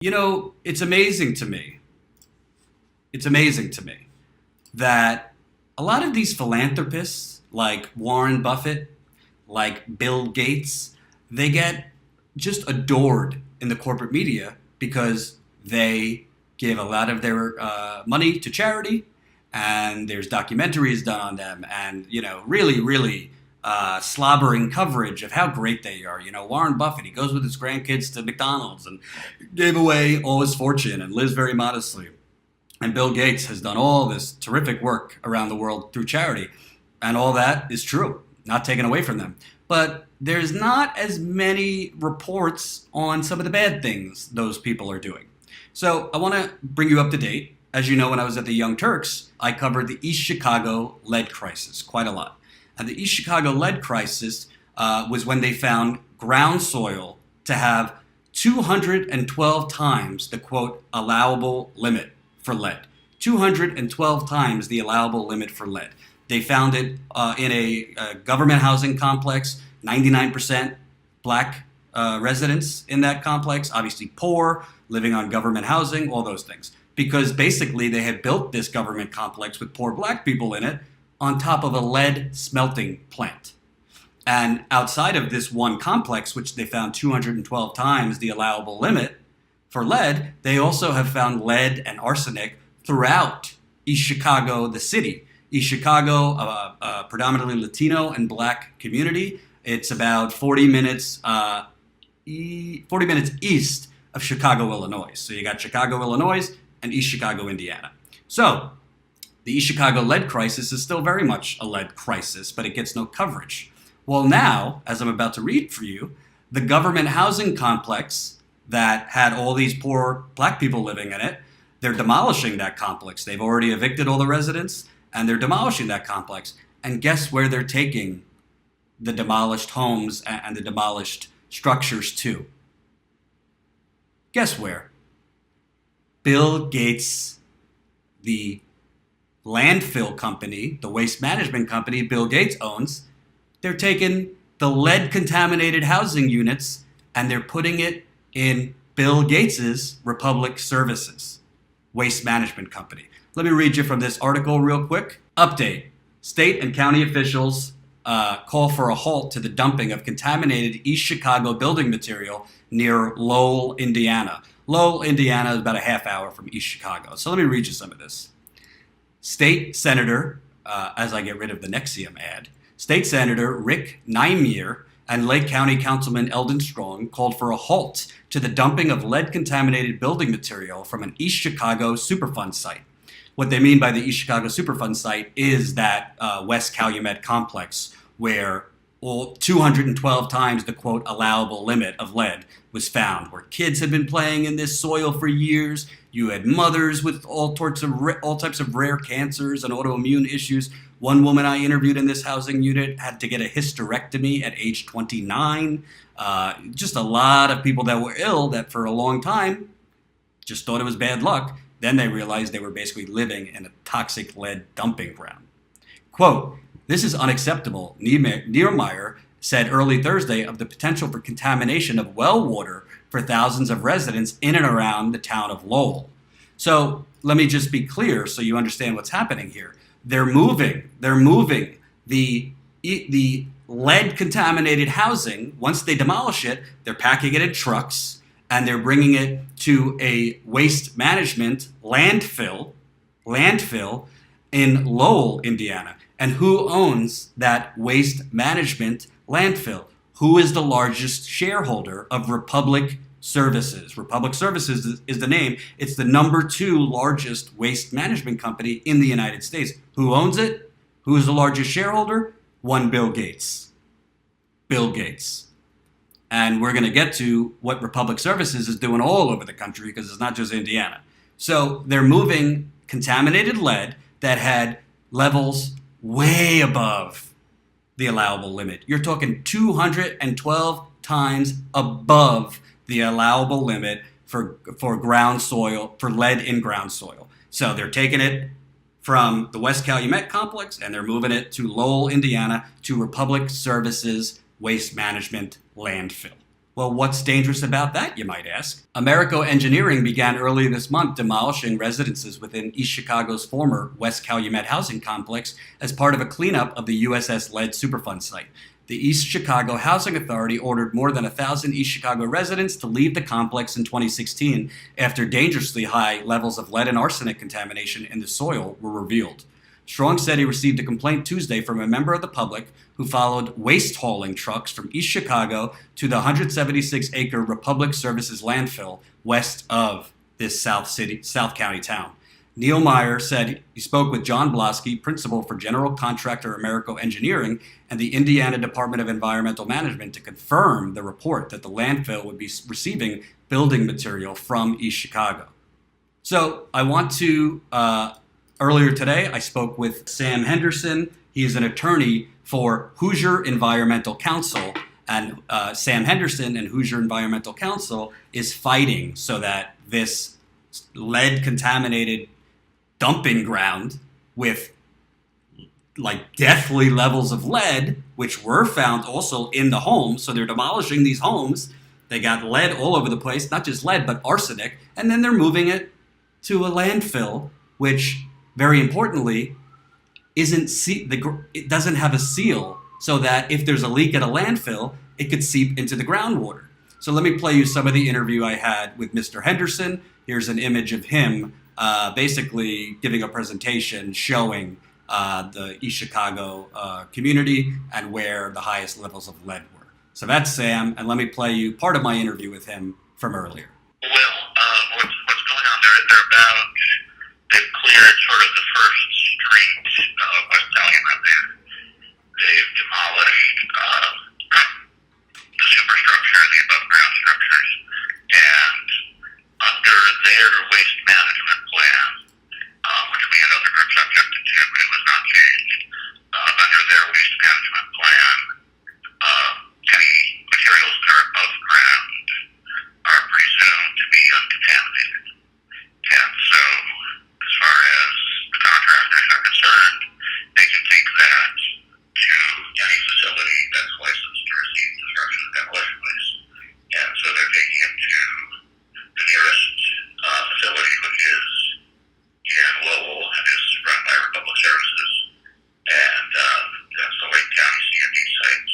You know, it's amazing to me that a lot of these philanthropists, like Warren Buffett, like Bill Gates, they get just adored in the corporate media because they give a lot of their money to charity, and there's documentaries done on them, and really slobbering coverage of how great they are. You know, Warren Buffett, he goes with his grandkids to McDonald's and gave away all his fortune and lives very modestly. And Bill Gates has done all this terrific work around the world through charity. And all that is true, not taken away from them. But there's not as many reports on some of the bad things those people are doing. So I want to bring you up to date. As you know, when I was at the Young Turks, I covered the East Chicago lead crisis quite a lot. And the East Chicago lead crisis was when they found ground soil to have 212 times the quote allowable limit for lead. 212 times the allowable limit for lead. They found it in a government housing complex, 99% black residents in that complex, obviously poor, living on government housing, all those things. Because basically they had built this government complex with poor black people in it on top of a lead smelting plant. And outside of this one complex, which they found 212 times the allowable limit for lead, they also have found lead and arsenic throughout East Chicago, the city. East Chicago, a predominantly Latino and black community. It's about 40 minutes east of Chicago, Illinois. So you got Chicago, Illinois, and East Chicago, Indiana. So the East Chicago lead crisis is still very much a lead crisis, but it gets no coverage. Well, now, as I'm about to read for you, the government housing complex that had all these poor black people living in it, they're demolishing that complex. They've already evicted all the residents, and they're demolishing that complex. And guess where they're taking the demolished homes and the demolished structures to? Guess where? Bill Gates, the landfill company, the waste management company Bill Gates owns, they're taking the lead contaminated housing units and they're putting it in Bill Gates's Republic Services waste management company. Let me read you from this article real quick. Update. State and county officials call for a halt to the dumping of contaminated East Chicago building material near Lowell, Indiana. Lowell, Indiana is about a half hour from East Chicago. So let me read you some of this. State Senator, as I get rid of the Nexium ad, State Senator Rick Niemier and Lake County Councilman Eldon Strong called for a halt to the dumping of lead-contaminated building material from an East Chicago Superfund site. What they mean by the East Chicago Superfund site is that West Calumet complex where 212 times the quote allowable limit of lead was found, where kids had been playing in this soil for years. You had mothers with all types of rare cancers and autoimmune issues. One woman I interviewed in this housing unit had to get a hysterectomy at age 29. Just a lot of people that were ill that for a long time just thought it was bad luck. Then they realized they were basically living in a toxic lead dumping ground. Quote, "This is unacceptable," Niemeyer said early Thursday of the potential for contamination of well water for thousands of residents in and around the town of Lowell. So let me just be clear so you understand what's happening here. They're moving the lead contaminated housing. Once they demolish it, they're packing it in trucks and they're bringing it to a waste management landfill in Lowell, Indiana. And who owns that waste management landfill? Who is the largest shareholder of Republic Services? Republic Services is the name. It's the number 2 largest waste management company in the United States. Who owns it? Who is the largest shareholder? One Bill Gates. Bill Gates. And we're going to get to what Republic Services is doing all over the country because it's not just Indiana. So they're moving contaminated lead that had levels way above the allowable limit. You're talking 212 times above the allowable limit for ground soil, for lead in ground soil. So they're taking it from the West Calumet complex and they're moving it to Lowell, Indiana, to Republic Services Waste Management Landfill. Well, what's dangerous about that, you might ask? Americo Engineering began earlier this month demolishing residences within East Chicago's former West Calumet housing complex as part of a cleanup of the USS Lead Superfund site. The East Chicago Housing Authority ordered more than 1,000 East Chicago residents to leave the complex in 2016 after dangerously high levels of lead and arsenic contamination in the soil were revealed. Strong said he received a complaint Tuesday from a member of the public who followed waste hauling trucks from East Chicago to the 176-acre Republic Services landfill west of this South County town. Neil Meyer said he spoke with John Blosky, principal for general contractor Americo Engineering, and the Indiana Department of Environmental Management to confirm the report that the landfill would be receiving building material from East Chicago. So I want to, earlier today, I spoke with Sam Henderson. He is an attorney for Hoosier Environmental Council, and Sam Henderson and Hoosier Environmental Council is fighting so that this lead-contaminated dumping ground with like deathly levels of lead, which were found also in the homes. So they're demolishing these homes. They got lead all over the place, not just lead, but arsenic. And then they're moving it to a landfill, which, very importantly, it doesn't have a seal so that if there's a leak at a landfill, it could seep into the groundwater. So let me play you some of the interview I had with Mr. Henderson. Here's an image of him basically giving a presentation showing the East Chicago community and where the highest levels of lead were. So that's Sam, and let me play you part of my interview with him from earlier. Well, what's going on there? They've cleared sort of the first street of West Calumet. They've demolished the superstructure, the above ground structures, and under their waste management plan, which we and other groups objected to, but it was not changed. Under their waste management plan, any materials that are above ground are presumed to be uncontaminated. And so, as far as the contractors are concerned, they can take that to any facility that's licensed to receive construction and demolition waste. And so they're taking it to the nearest facility, which is in Lowell and is run by Republic Services. And that's the Lake County C&D site.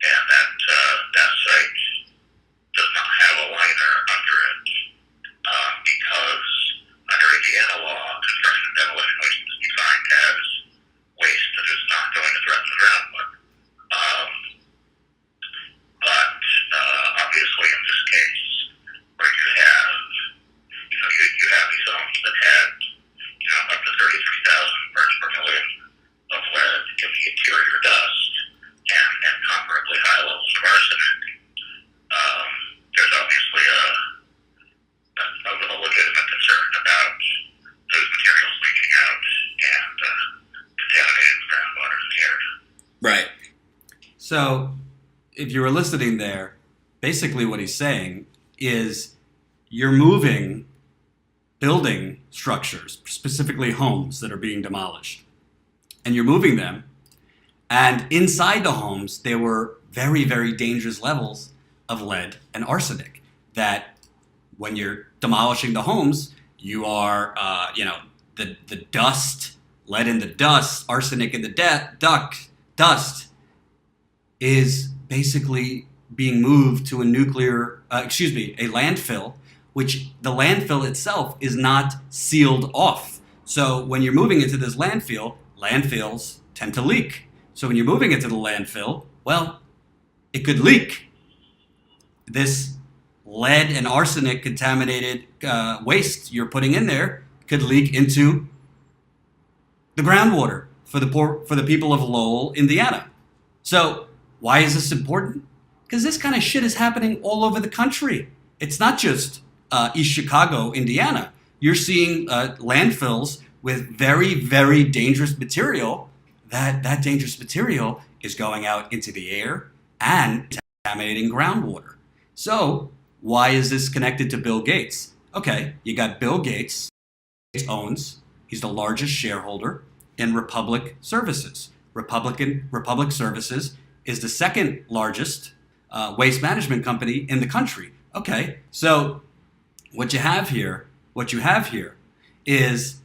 And that site does not have a liner under it because under Indiana law, construction and demolition waste is defined as waste that is not going to threaten the groundwater. But obviously in this case, where you have these homes that had up to 33,000 parts per million of lead in the interior dust and comparably high levels of arsenic, there's obviously a legitimate concern about those materials leaking out and contaminating the groundwater in the area. Right. So if you were listening there, basically what he's saying is you're moving building structures, specifically homes that are being demolished, and you're moving them, and inside the homes there were very, very dangerous levels of lead and arsenic that when you're demolishing the homes, you are, the dust, lead in the dust, arsenic in the dust is basically being moved to a landfill, which the landfill itself is not sealed off. So when you're moving into this landfill, landfills tend to leak. So when you're moving into the landfill, well, it could leak. This lead and arsenic contaminated waste you're putting in there could leak into the groundwater for the people of Lowell, Indiana. So why is this important? Because this kind of shit is happening all over the country. It's not just East Chicago, Indiana. You're seeing landfills with very, very dangerous material. That dangerous material is going out into the air and contaminating groundwater. So why is this connected to Bill Gates? Okay, you got Bill Gates. He's the largest shareholder in Republic Services. Republic Services is the second largest waste management company in the country. Okay, so what you have here is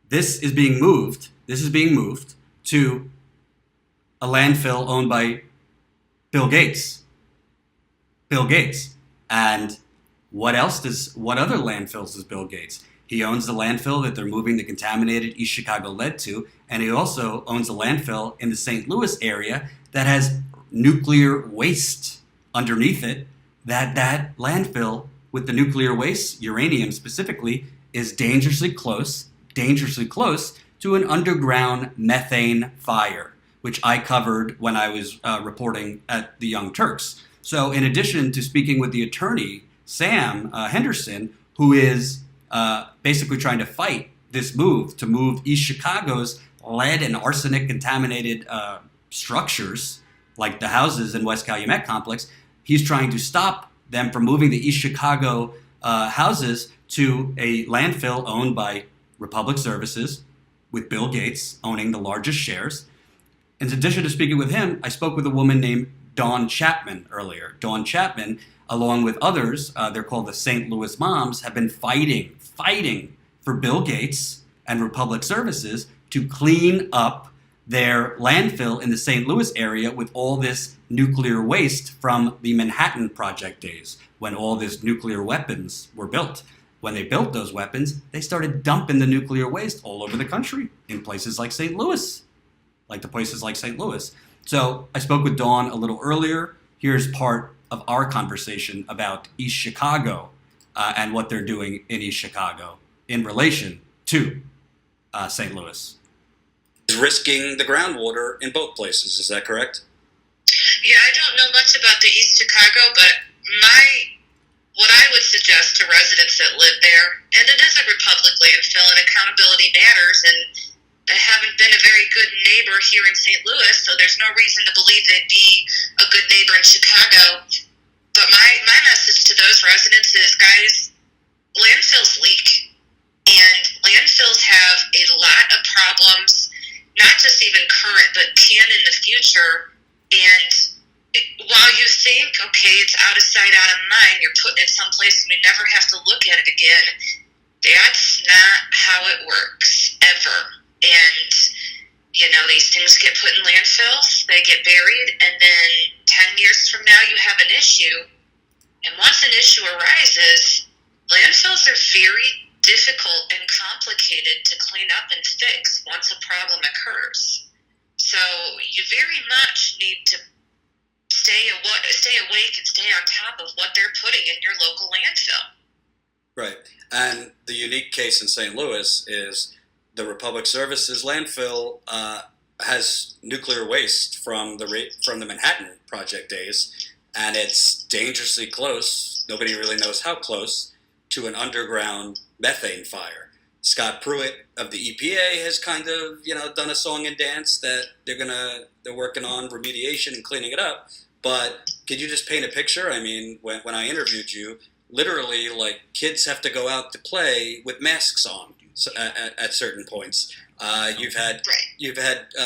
this is being moved. This is being moved to a landfill owned by Bill Gates. Bill Gates. And what other landfills does Bill Gates? He owns the landfill that they're moving the contaminated East Chicago lead to, and he also owns a landfill in the St. Louis area that has nuclear waste underneath it. That landfill with the nuclear waste, uranium specifically, is dangerously close to an underground methane fire, which I covered when I was reporting at the Young Turks. So in addition to speaking with the attorney, Sam Henderson, who is basically trying to fight this move to move East Chicago's lead and arsenic contaminated structures, like the houses in West Calumet Complex, he's trying to stop them from moving the East Chicago houses to a landfill owned by Republic Services, with Bill Gates owning the largest shares. In addition to speaking with him, I spoke with a woman named Dawn Chapman earlier. Dawn Chapman, along with others, they're called the St. Louis Moms, have been fighting for Bill Gates and Republic Services to clean up their landfill in the St. Louis area with all this nuclear waste from the Manhattan Project days, when all these nuclear weapons were built. When they built those weapons, they started dumping the nuclear waste all over the country in places like St. Louis. So I spoke with Dawn a little earlier. Here's part of our conversation about East Chicago and what they're doing in East Chicago in relation to St. Louis. Is risking the groundwater in both places, is that correct? Yeah, I don't know much about the East Chicago, but what I would suggest to residents that live there, and it is a Republic landfill and accountability matters, and they haven't been a very good neighbor here in St. Louis, so there's no reason to believe they'd be a good neighbor in Chicago. But my message to those residents is, guys, landfills leak, and landfills have a lot of problems, not just even current, but can in the future. And while you think, okay, it's out of sight, out of mind, you're putting it someplace and we never have to look at it again, that's not how it works, ever. And, these things get put in landfills, they get buried, and then 10 years from now you have an issue. And once an issue arises, landfills are very difficult and complicated to clean up and fix once a problem occurs. So you very much need to stay awake and stay on top of what they're putting in your local landfill. Right. And the unique case in St. Louis is the Republic Services landfill has nuclear waste from the Manhattan Project days, and it's dangerously close, nobody really knows how close, to an underground methane fire. Scott Pruitt of the EPA has kind of, done a song and dance that they're working on remediation and cleaning it up. But could you just paint a picture? I mean, when I interviewed you, literally, like, kids have to go out to play with masks on at certain points. You've had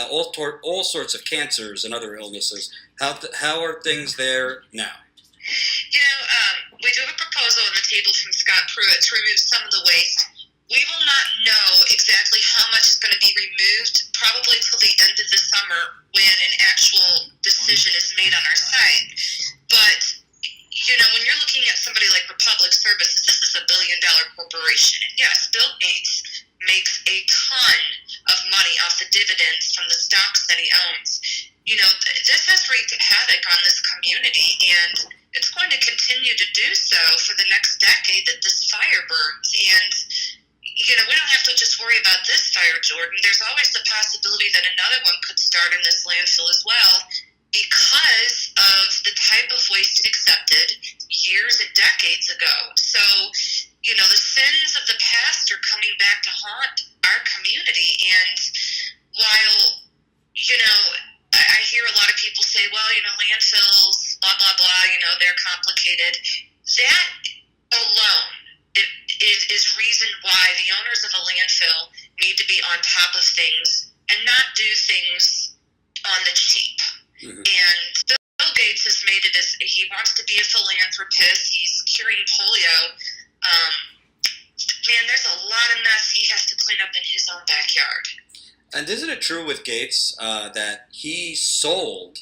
all sorts of cancers and other illnesses. How are things there now? We do have a proposal on the table from Scott Pruitt to remove some of the waste. We will not know exactly how much is going to be removed, probably till the end of the summer when an actual decision is made on our site. But, when you're looking at somebody like Republic Services, this is a $1 billion corporation. And yes, Bill Gates makes a ton of money off the dividends from the stocks that he owns. This has wreaked havoc on this community, and it's going to continue to do so for the next decade that this fire burns. And we don't have to just worry about this fire, Jordan. There's always the possibility that another one could start in this landfill as well, because of the type of waste it accepted years and decades ago. So, the sins of the past are coming back to haunt our community. And while, I hear a lot of people say, well, landfills, blah, blah, blah, they're complicated. That alone is reason why the owners of a landfill need to be on top of things and not do things on the cheap. Mm-hmm. And Bill Gates Gates has made it as he wants to be a philanthropist. He's curing polio. Man, there's a lot of mess he has to clean up in his own backyard. And isn't it true with Gates that he sold,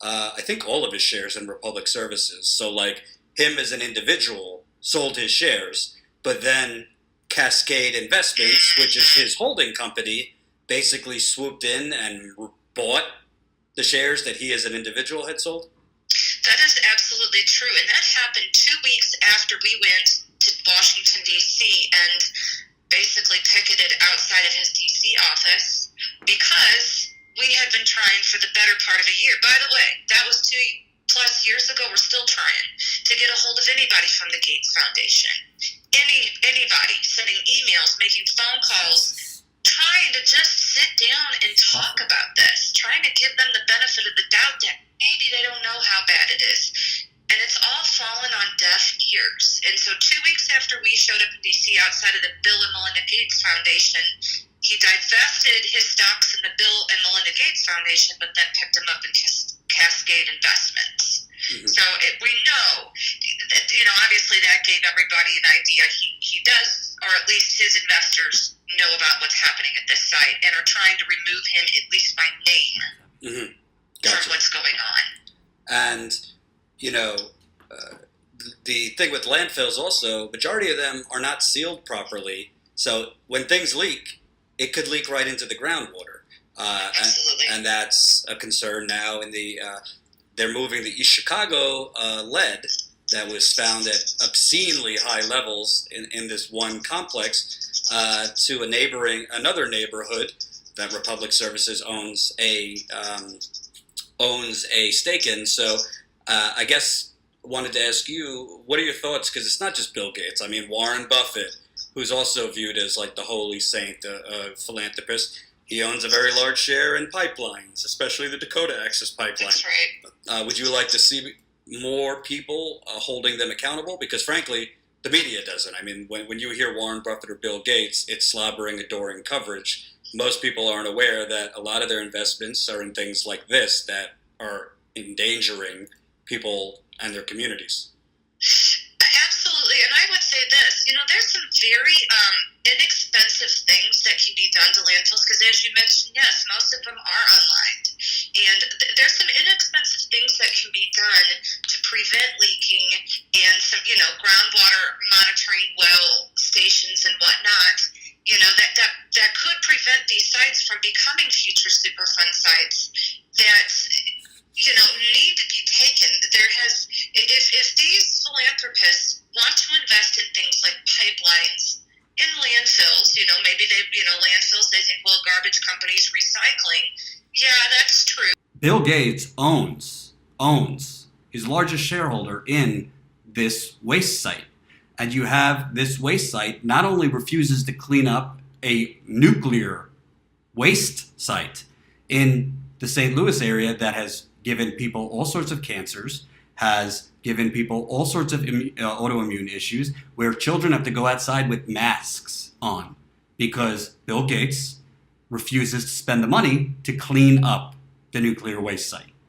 I think, all of his shares in Republic Services? So, like, him as an individual sold his shares, but then Cascade Investments, which is his holding company, basically swooped in and bought the shares that he as an individual had sold? That is absolutely true. And that happened 2 weeks after we went to Washington, D.C. and basically picketed outside of his D.C. office because we had been trying for the better part of a year. By the way, that was 2+ years ago. We're still trying to get a hold of anybody from the Gates Foundation. Anybody sending emails, making phone calls, trying to just sit down and talk about this, trying to give them the benefit of the doubt that maybe they don't know how bad it is. And it's all fallen on deaf ears. And so 2 weeks after we showed up in D.C. outside of the Bill and Melinda Gates Foundation, he divested his stocks in the Bill and Melinda Gates Foundation, but then picked them up in Cascade Investments. Mm-hmm. So we know that, obviously that gave everybody an idea. He does, or at least his investors know about what's happening at this site and are trying to remove him, at least by name, mm-hmm. Gotcha. from what's going on. And, the thing with landfills also, majority of them are not sealed properly. So when things leak, it could leak right into the groundwater. Absolutely. And that's a concern now in they're moving the East Chicago lead that was found at obscenely high levels in this one complex to another neighborhood that Republic Services owns a stake in. So I guess wanted to ask you, what are your thoughts? Because it's not just Bill Gates. I mean, Warren Buffett, who's also viewed as like the holy saint, a philanthropist, he owns a very large share in pipelines, especially the Dakota Access Pipeline. That's right. Would you like to see more people holding them accountable? Because frankly, the media doesn't. I mean, when you hear Warren Buffett or Bill Gates, it's slobbering, adoring coverage. Most people aren't aware that a lot of their investments are in things like this that are endangering people and their communities. Absolutely, and I would say this, there's some very inexpensive things that can be done to landfills, because as you mentioned, yes, most of them are unlined, and there's some inexpensive things that can be done to prevent leaking, and some, groundwater monitoring well stations and whatnot, that could prevent these sites from becoming future Superfund sites that need to be taken. If these philanthropists want to invest in things like pipelines, in landfills, maybe landfills, they think, well, garbage companies recycling. Yeah, that's true. Bill Gates owns his largest shareholder in this waste site. And you have this waste site not only refuses to clean up a nuclear waste site in the St. Louis area that has given people all sorts of cancers, has given people all sorts of autoimmune issues, where children have to go outside with masks on because Bill Gates refuses to spend the money to clean up the nuclear waste site.